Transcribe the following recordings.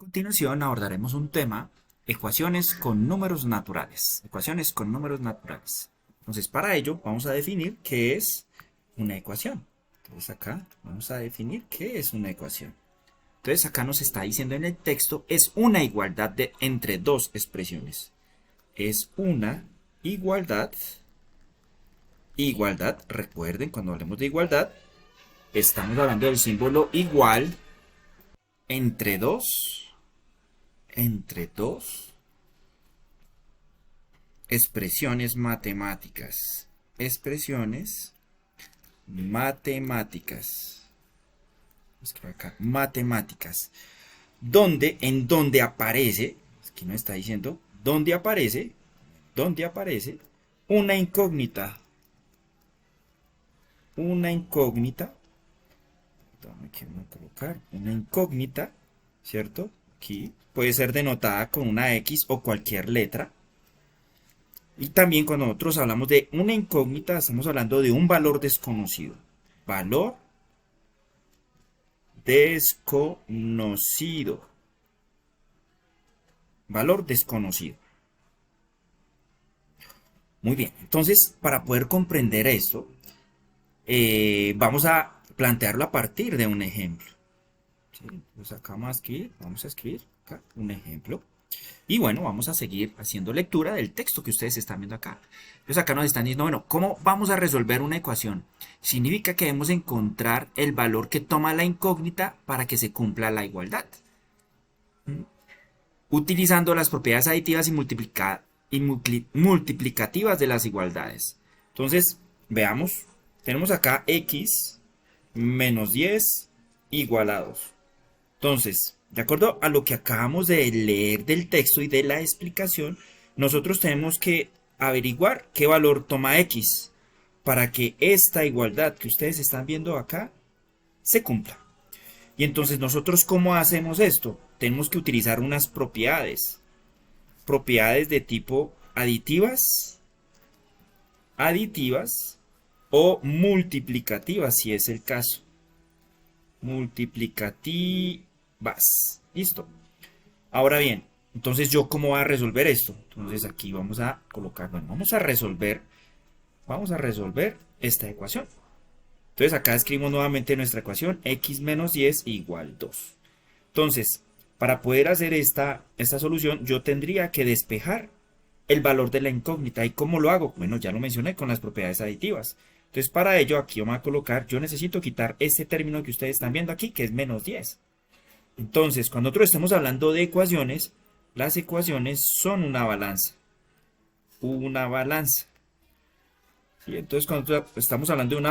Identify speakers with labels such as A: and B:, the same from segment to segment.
A: Continuación abordaremos un tema, ecuaciones con números naturales. Ecuaciones con números naturales. Entonces, para ello vamos a definir qué es una ecuación. Entonces acá vamos a definir qué es una ecuación. Entonces acá nos está diciendo en el texto, es una igualdad entre dos expresiones. Es una igualdad, recuerden, cuando hablemos de igualdad, estamos hablando del símbolo igual entre dos expresiones matemáticas. Expresiones matemáticas. Escribo acá, matemáticas. En donde aparece, aquí nos está diciendo, donde aparece una incógnita. Una incógnita. Aquí vamos a colocar una incógnita, ¿cierto? Aquí puede ser denotada con una X o cualquier letra. Y también cuando nosotros hablamos de una incógnita, estamos hablando de un valor desconocido. Valor desconocido. Valor desconocido. Muy bien, entonces para poder comprender esto, vamos a plantearlo a partir de un ejemplo. ¿Sí? Entonces acá vamos a escribir acá un ejemplo. Y bueno, vamos a seguir haciendo lectura del texto que ustedes están viendo acá. Entonces acá nos están diciendo, bueno, ¿cómo vamos a resolver una ecuación? Significa que debemos encontrar el valor que toma la incógnita para que se cumpla la igualdad. Utilizando las propiedades aditivas y multiplicativas de las igualdades. Entonces, veamos, tenemos acá x menos 10 igual a 2. Entonces, de acuerdo a lo que acabamos de leer del texto y de la explicación, nosotros tenemos que averiguar qué valor toma x para que esta igualdad que ustedes están viendo acá se cumpla. Y entonces nosotros, ¿cómo hacemos esto? Tenemos que utilizar unas propiedades. Propiedades de tipo aditivas o multiplicativas, si es el caso. Multiplicativas. Listo. Ahora bien, entonces yo cómo voy a resolver esto. Entonces aquí vamos a colocar, bueno, vamos a resolver esta ecuación. Entonces acá escribimos nuevamente nuestra ecuación, x menos 10 igual 2. Entonces, para poder hacer esta solución, yo tendría que despejar el valor de la incógnita. ¿Y cómo lo hago? Bueno, ya lo mencioné con las propiedades aditivas. Entonces, para ello, aquí vamos a colocar, yo necesito quitar este término que ustedes están viendo aquí, que es menos 10. Entonces, cuando nosotros estamos hablando de ecuaciones, las ecuaciones son una balanza. Una balanza. ¿Sí? Entonces, cuando estamos hablando de una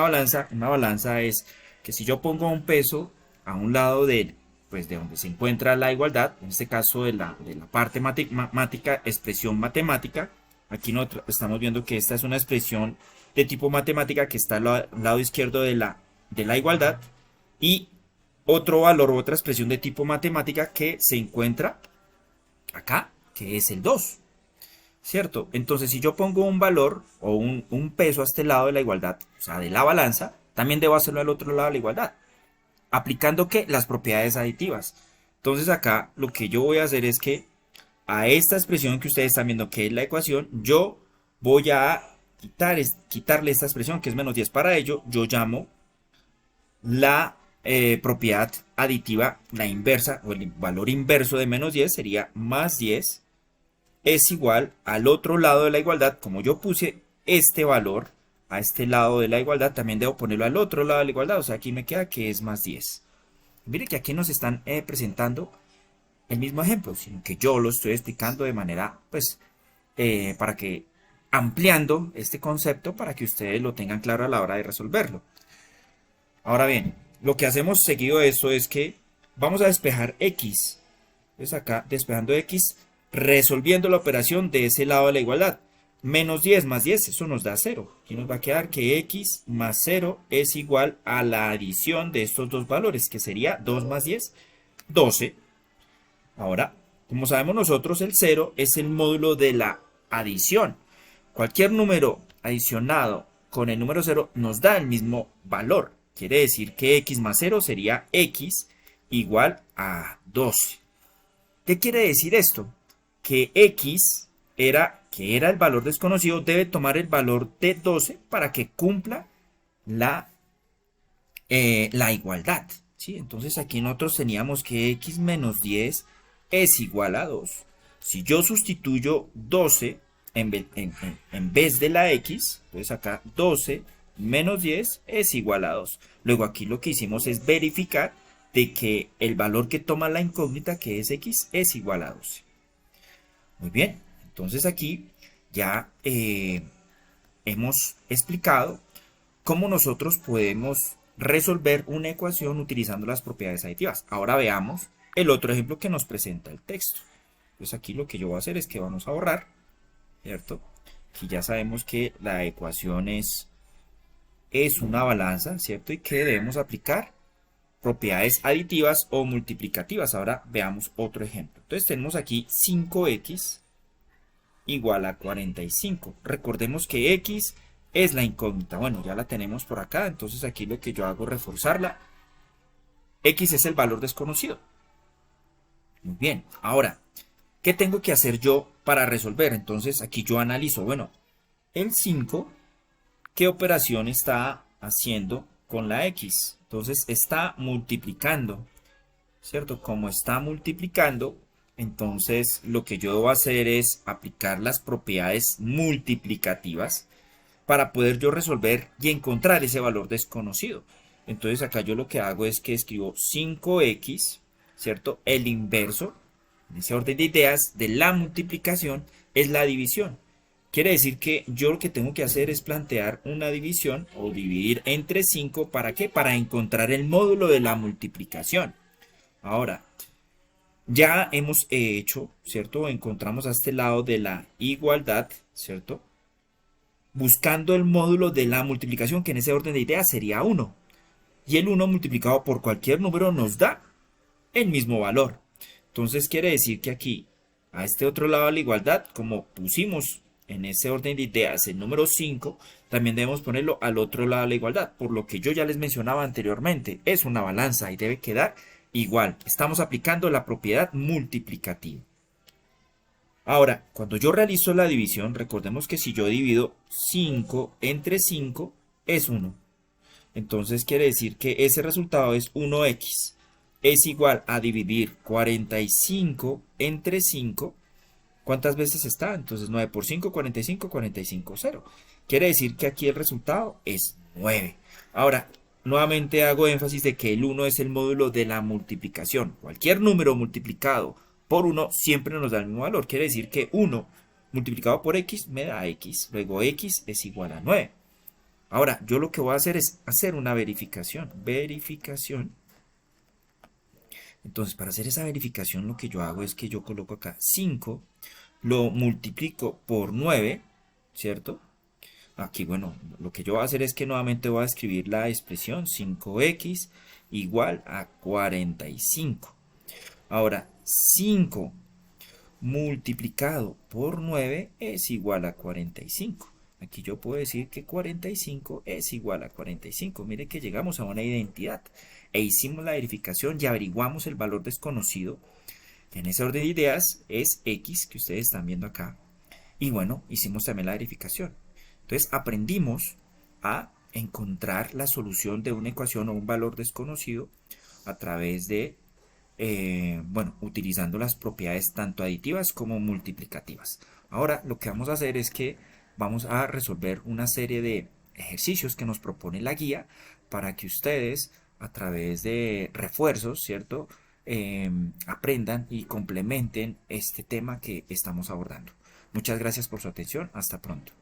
A: balanza es que si yo pongo un peso a un lado de donde se encuentra la igualdad, en este caso de la parte matemática, expresión matemática, aquí nosotros estamos viendo que esta es una expresión de tipo matemática que está al lado izquierdo de la igualdad, y otro valor, otra expresión de tipo matemática que se encuentra acá, que es el 2. ¿Cierto? Entonces, si yo pongo un valor o un peso a este lado de la igualdad, o sea, de la balanza, también debo hacerlo al otro lado de la igualdad. ¿Aplicando qué? Las propiedades aditivas. Entonces, acá lo que yo voy a hacer es que a esta expresión que ustedes están viendo, que es la ecuación, yo voy a quitarle esta expresión, que es menos 10. Para ello, yo llamo la propiedad aditiva, la inversa, o el valor inverso de menos 10 sería más 10. Es igual al otro lado de la igualdad. Como yo puse este valor a este lado de la igualdad, también debo ponerlo al otro lado de la igualdad. O sea, aquí me queda que es más 10. Mire que aquí nos están presentando el mismo ejemplo, sino que yo lo estoy explicando de manera, pues, para que ampliando este concepto para que ustedes lo tengan claro a la hora de resolverlo. Ahora bien, lo que hacemos seguido de esto es que vamos a despejar x. Entonces acá, despejando x, resolviendo la operación de ese lado de la igualdad. Menos 10 más 10, eso nos da 0. Aquí nos va a quedar que x más 0 es igual a la adición de estos dos valores, que sería 2 más 10, 12. Ahora, como sabemos nosotros, el 0 es el módulo de la adición. Cualquier número adicionado con el número 0 nos da el mismo valor. Quiere decir que x más 0 sería x igual a 12. ¿Qué quiere decir esto? Que x que era el valor desconocido, debe tomar el valor de 12 para que cumpla la igualdad, ¿sí? Entonces aquí nosotros teníamos que x menos 10 es igual a 2. Si yo sustituyo 12 en vez de la x, pues acá 12 menos 10 es igual a 2. Luego aquí lo que hicimos es verificar de que el valor que toma la incógnita, que es x, es igual a 12. Muy bien, entonces aquí ya hemos explicado cómo nosotros podemos resolver una ecuación utilizando las propiedades aditivas. Ahora veamos el otro ejemplo que nos presenta el texto. Pues aquí lo que yo voy a hacer es que vamos a borrar, ¿cierto? Aquí ya sabemos que la ecuación es una balanza, ¿cierto? Y que debemos aplicar propiedades aditivas o multiplicativas. Ahora veamos otro ejemplo. Entonces tenemos aquí 5x igual a 45. Recordemos que x es la incógnita. Bueno, ya la tenemos por acá, entonces aquí lo que yo hago es reforzarla. X es el valor desconocido. Muy bien, ahora, ¿qué tengo que hacer yo para resolver? Entonces aquí yo analizo, bueno, el 5, ¿qué operación está haciendo con la X? Entonces está multiplicando, ¿cierto? Como está multiplicando, entonces lo que yo debo hacer es aplicar las propiedades multiplicativas para poder yo resolver y encontrar ese valor desconocido. Entonces acá yo lo que hago es que escribo 5x, ¿cierto? El inverso, en ese orden de ideas, de la multiplicación es la división. Quiere decir que yo lo que tengo que hacer es plantear una división o dividir entre 5, ¿para qué? Para encontrar el módulo de la multiplicación. Ahora, ya hemos hecho, ¿cierto? Encontramos a este lado de la igualdad, ¿cierto? Buscando el módulo de la multiplicación, que en ese orden de ideas sería 1. Y el 1 multiplicado por cualquier número nos da el mismo valor. Entonces quiere decir que aquí, a este otro lado de la igualdad, como pusimos en ese orden de ideas el número 5, también debemos ponerlo al otro lado de la igualdad. Por lo que yo ya les mencionaba anteriormente, es una balanza y debe quedar igual. Estamos aplicando la propiedad multiplicativa. Ahora, cuando yo realizo la división, recordemos que si yo divido 5 entre 5 es 1. Entonces quiere decir que ese resultado es 1x. Es igual a dividir 45 entre 5. ¿Cuántas veces está? Entonces 9 por 5, 45, 45, 0. Quiere decir que aquí el resultado es 9. Ahora, nuevamente hago énfasis de que el 1 es el módulo de la multiplicación. Cualquier número multiplicado por 1 siempre nos da el mismo valor. Quiere decir que 1 multiplicado por x me da x. Luego x es igual a 9. Ahora, yo lo que voy a hacer es hacer una verificación. Verificación. Entonces, para hacer esa verificación, lo que yo hago es que yo coloco acá 5, lo multiplico por 9, ¿cierto? Aquí, bueno, lo que yo voy a hacer es que nuevamente voy a escribir la expresión 5x igual a 45. Ahora, 5 multiplicado por 9 es igual a 45. Aquí yo puedo decir que 45 es igual a 45. Mire que llegamos a una identidad e hicimos la verificación y averiguamos el valor desconocido. En ese orden de ideas es x que ustedes están viendo acá. Y bueno, hicimos también la verificación. Entonces aprendimos a encontrar la solución de una ecuación o un valor desconocido a través de, bueno, utilizando las propiedades tanto aditivas como multiplicativas. Ahora lo que vamos a hacer es que vamos a resolver una serie de ejercicios que nos propone la guía para que ustedes a través de refuerzos, ¿cierto? Aprendan y complementen este tema que estamos abordando. Muchas gracias por su atención. Hasta pronto.